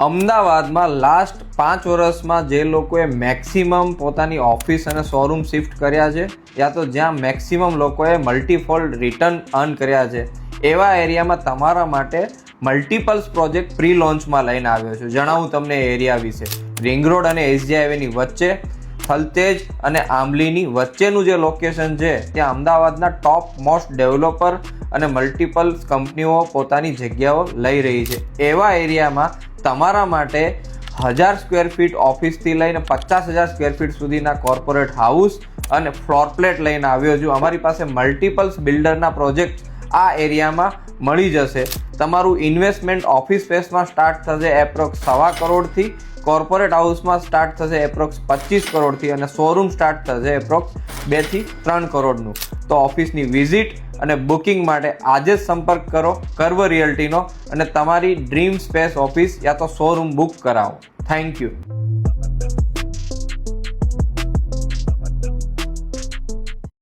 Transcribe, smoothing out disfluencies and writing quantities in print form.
અમદાવાદમાં લાસ્ટ 5 વર્ષમાં જે લોકોએ મેક્સિમમ પોતાની ઓફિસ અને શોરૂમ શિફ્ટ કર્યા છે, યા તો જ્યાં મેક્સિમમ લોકોએ મલ્ટીફોલ્ડ રિટર્ન અર્ન કર્યા છે, એવા એરિયામાં તમારા માટે મલ્ટિપલ્સ પ્રોજેક્ટ પ્રી લોન્ચમાં લઈને આવ્યો છું. જણાવું તમને એ એરિયા વિશે. રિંગ રોડ અને એસજી હાઈવેની વચ્ચે, થલતેજ અને આંબલીની વચ્ચેનું જે લોકેશન છે, ત્યાં અમદાવાદના ટોપ મોસ્ટ ડેવલપર અને મલ્ટિપલ કંપનીઓ પોતાની જગ્યાઓ લઈ રહી છે. એવા એરિયામાં તમારા માટે 1000 સ્ક્વેર ફીટ ઓફિસથી લઈને 50,000 સ્ક્વેર ફીટ સુધીના કોર્પોરેટ હાઉસ અને ફ્લોર પ્લેટ લઈને આવ્યો છું. અમારી પાસે મલ્ટિપલ્સ બિલ્ડરના પ્રોજેક્ટ આ એરિયામાં મળી જશે. તમારું ઇન્વેસ્ટમેન્ટ ઓફિસ સ્પેસમાં સ્ટાર્ટ થશે એપ્રોક્સ 1.25 કરોડથી, કોર્પોરેટ હાઉસમાં સ્ટાર્ટ થશે એપ્રોક્સ 25 કરોડથી અને શોરૂમ સ્ટાર્ટ થશે એપ્રોક્સ 2 થી 3 કરોડનું. તો ઓફિસની વિઝિટ અને બુકિંગ માટે આજે જ સંપર્ક કરો કર્વ રિયલ્ટીનો અને તમારી ડ્રીમ સ્પેસ ઓફિસ યા તો શોરૂમ બુક કરાવો. Thank you.